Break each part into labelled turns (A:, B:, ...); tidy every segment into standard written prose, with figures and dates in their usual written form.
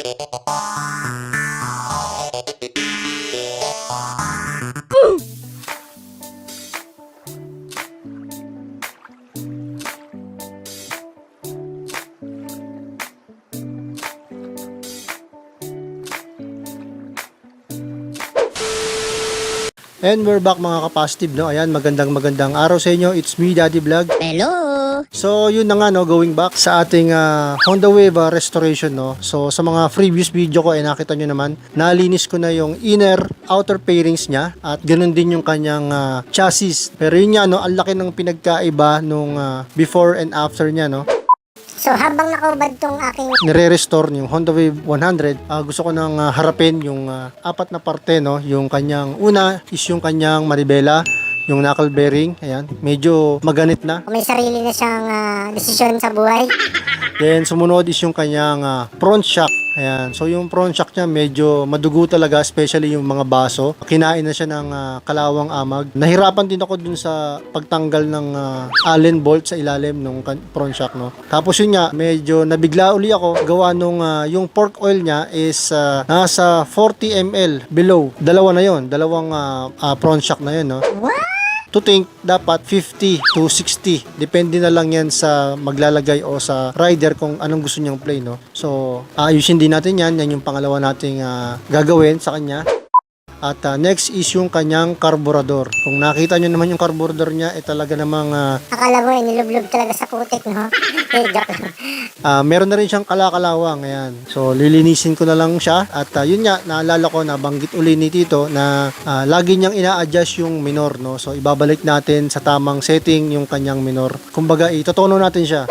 A: And we're back mga ka-positive, no? Ayan, magandang araw sa inyo. It's me, Daddy Vlog.
B: Hello!
A: So, yun na nga, no? Going back sa ating Honda Wave restoration, no? So, sa mga previous video ko, nakita nyo naman, nalinis ko na yung inner, outer pairings niya. At ganun din yung kanyang chassis. Pero yun nga, no? Ang laki ng pinagkaiba nung before and after niya, no?
B: So habang nakaubad tong aking
A: nire-restore yung Honda Wave 100, gusto ko nang harapin yung apat na parte, no? Yung kanyang una is yung kanyang manibela, yung knuckle bearing, ayan, medyo maganit na.
B: may sarili na siyang desisyon sa buhay.
A: Then sumunod is yung kanyang front shock. Ayan. So yung front shock niya medyo madugo talaga, especially yung mga baso. Kinain na siya ng kalawang amag. Nahirapan din ako dun sa pagtanggal ng Allen bolt sa ilalim ng front shock, no. Tapos yun nga, medyo nabigla uli ako gawa nung yung fork oil niya is nasa 40 ml below. Dalawa na yon, dalawang front shock na yun, no.
B: What?
A: To think, dapat 50 to 60. Depende na lang yan sa maglalagay o sa rider kung anong gusto niyang play, no? So, ayusin din natin yan. Yan yung pangalawa nating gagawin sa kanya. At next is yung kanyang carburetor. Kung nakita nyo naman yung carburetor niya, talaga namang
B: Akala mo nilublob talaga sa putik, no? Joke lang.
A: meron na rin siyang kalakalawang. Ayan. So, lilinisin ko na lang siya. At yun nga, naalala ko na banggit uli ni Tito na lagi niyang ina-adjust yung minor, no? So, ibabalik natin sa tamang setting yung kanyang minor. Kumbaga, itotono natin siya.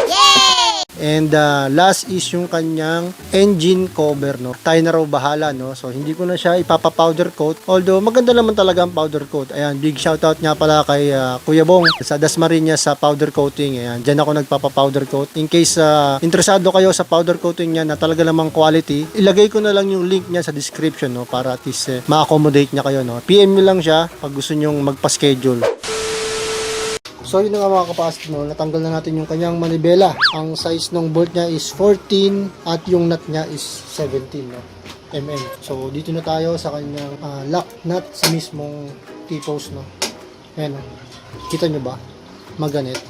A: And last is yung kanyang engine cover, no? Tayo na raw bahala, no? So hindi ko na siya ipapa-powder coat. Although maganda naman talaga ang powder coat. Ayan, big shoutout nga pala kay Kuya Bong sa Dasmariñas sa powder coating. Ayan, diyan ako nagpapa-powder coat. In case interesado kayo sa powder coating niya na talaga namang quality, ilagay ko na lang yung link niya sa description, no? Para at least ma-accommodate niya kayo, no? PM niyo lang siya pag gusto nyong magpa-schedule. So yun na nga mga kapasok, no, natanggal na natin yung kanyang manibela. Ang size ng bolt niya is 14 at yung nut niya is 17, no, mm. So dito na tayo sa kanyang lock nut sa mismong T-post, no. Ayan, no. Kita nyo ba? Maganit.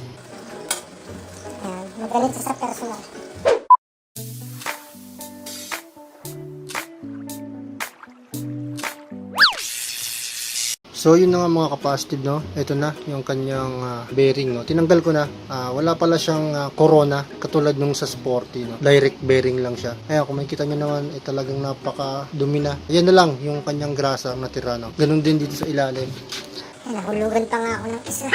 B: Magalit sa personal.
A: So yun na nga mga ka-positive, no. Ito na yung kanyang bearing, no. Tinanggal ko na. Wala pala siyang corona katulad nung sa Sporty, no. Direct bearing lang siya. Kaya kung makikita nyo naman, talagang napaka dumi na. Ayan na lang yung kanyang grasa ang natira, no. Ganun din dito sa ilalim.
B: Nahulugan pa nga ako ng isa.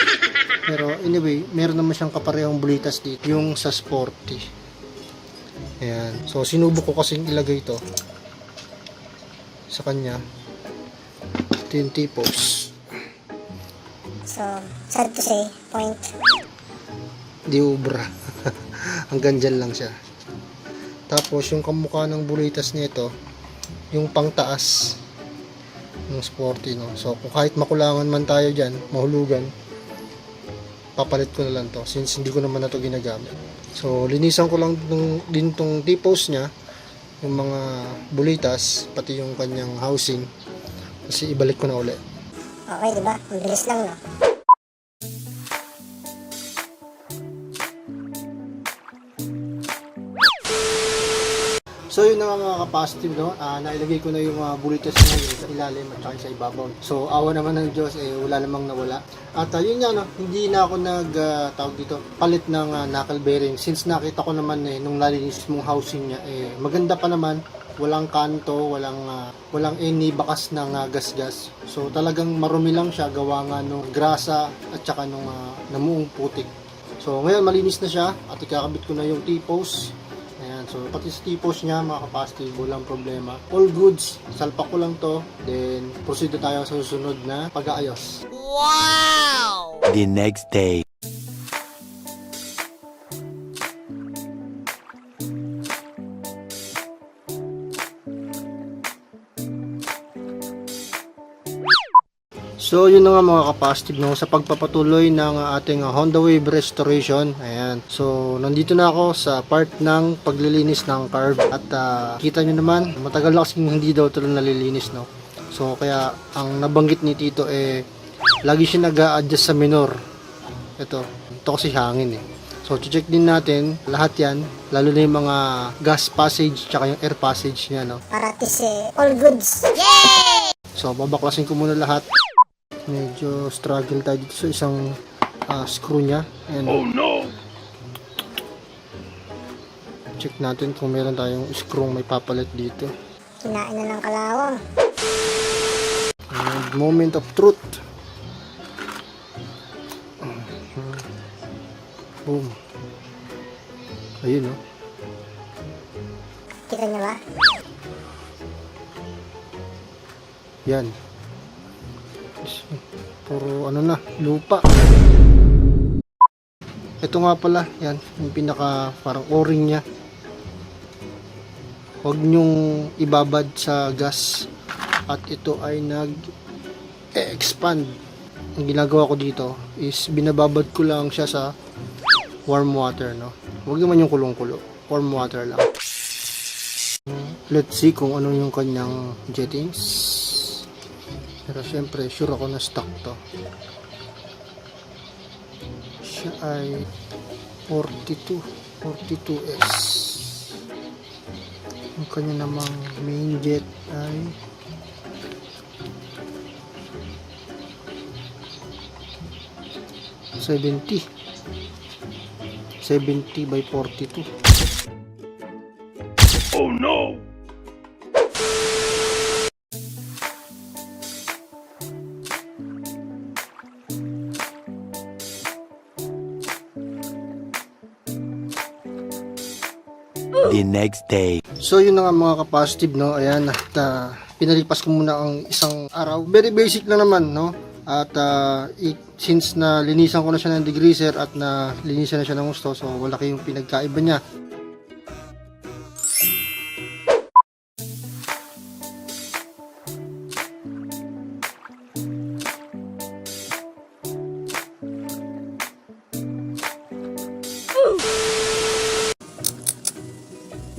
A: Pero anyway, meron naman siyang kaparehong bulitas dito, yung sa Sporty. Ayan. So sinubok ko kasing ilagay ito sa kanya. Ito yung T-post.
B: So, sad to say, point.
A: Di ubra. Hanggang dyan lang siya. Tapos yung kamukha ng bulitas nito, yung pangtaas ng Sporty, no. So kung kahit makulangan man tayo dyan, mahulugan, papalit ko na lang to since hindi ko naman na to ginagamit. So linisan ko lang din tong T-post nya, yung mga bulitas, pati yung kanyang housing, kasi ibalik ko na ulit.
B: Okay, diba? Ang bilis lang, no?
A: So yun na mga ka-positive, no. Nailagay ko na yung bulitas niya sa ilalim at saka sa ibabaw. So awa naman ng Diyos, wala namang nawala. At yun nga, no, hindi na ako tawag dito, palit ng knuckle bearing since nakita ko naman nung nalinis mong housing niya, maganda pa naman. Walang kanto, walang any bakas ng gasgas. So talagang marumi lang siya gawa nga nung grasa at saka nung namuong putik. So ngayon malinis na siya at ikakabit ko na yung T-post. Ayan, so pati sa T-post niya mga kapasitive, walang problema. All goods, salpak ko lang to. Then proceed na tayo sa susunod na pag-aayos.
C: Wow! The next day.
A: So yun na nga mga kapastib, no, sa pagpapatuloy ng ating Honda Wave restoration. Ayan. So nandito na ako sa part ng paglilinis ng carb. At kita nyo naman, matagal na kasing hindi daw ito nalilinis, no. So kaya ang nabanggit ni Tito lagi siya nag-a-adjust sa minor. Ito kasi hangin So check din natin lahat yan, lalo na yung mga gas passage tsaka yung air passage niya, no.
B: Para all goods.
A: So babaklasin ko muna lahat. Medyo struggle tayo dito sa isang screw niya. And oh no! Check natin kung meron tayong screw may papalit dito.
B: Kinain na ng kalawang.
A: And moment of truth. Boom. Ayun, no?
B: Kita niyo ba?
A: Yan. Puro ano na, lupa. Ito nga pala, yan, yung pinaka parang o-ring niya. Huwag nyong ibabad sa gas at ito ay nag-expand. Ang ginagawa ko dito is binababad ko lang siya sa warm water, no? Huwag naman yung kulong-kulo, warm water lang. Let's see kung ano yung kanyang jettings. Pero syempre, sure ako na stock to. Siya ay 42S. Yung kanya namang main jet ay $70 by 42.
C: Oh no! The next day.
A: So yun na nga mga kapasitive, no. Ayan, at pinalipas ko muna ang isang araw. Very basic lang naman, no. At since na linisan ko na siya ng degreaser at na linisan na siya ng gusto, so wala kayong pinagkaiba niya.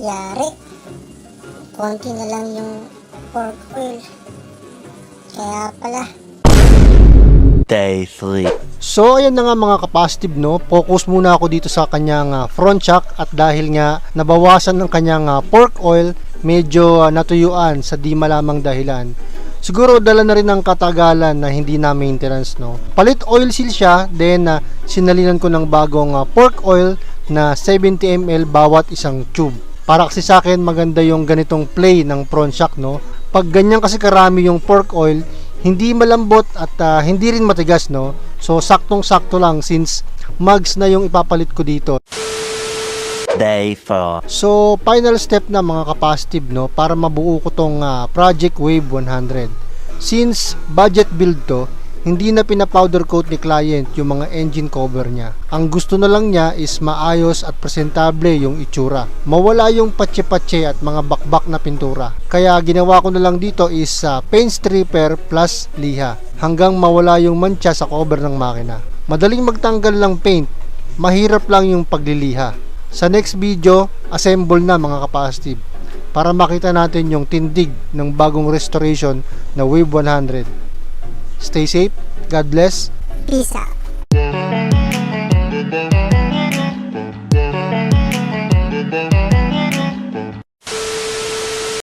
B: Yari. Konti na lang yung pork oil. Kaya pala.
C: Day 3.
A: So ayan na nga mga kapasitive, no. Focus muna ako dito sa kanyang front shock at dahil nga nabawasan ng kanyang pork oil, medyo natuyuan sa di malamang dahilan. Siguro dala na rin ng katagalan na hindi na maintenance, no. Palit oil seal siya, then sinalinan ko ng bagong pork oil na 70 ml bawat isang tube. Para kasi sa akin maganda yung ganitong play ng front shock, no. Pag ganyan kasi karami yung pork oil, hindi malambot at hindi rin matigas, no. So saktong-sakto lang since mugs na yung ipapalit ko dito.
C: Day 4.
A: So final step na mga kapasitive, no, para mabuo ko tong Project Wave 100. Since budget build to, hindi na pinapowder coat ni client yung mga engine cover niya. Ang gusto na lang niya is maayos at presentable yung itsura. Mawala yung patse-patse at mga bakbak na pintura. Kaya ginawa ko na lang dito is paint stripper plus liha hanggang mawala yung mancha sa cover ng makina. Madaling magtanggal ng paint, mahirap lang yung pagliliha. Sa next video, assemble na mga kapasitive para makita natin yung tindig ng bagong restoration na Wave 100. Stay safe, God bless.
B: Peace out.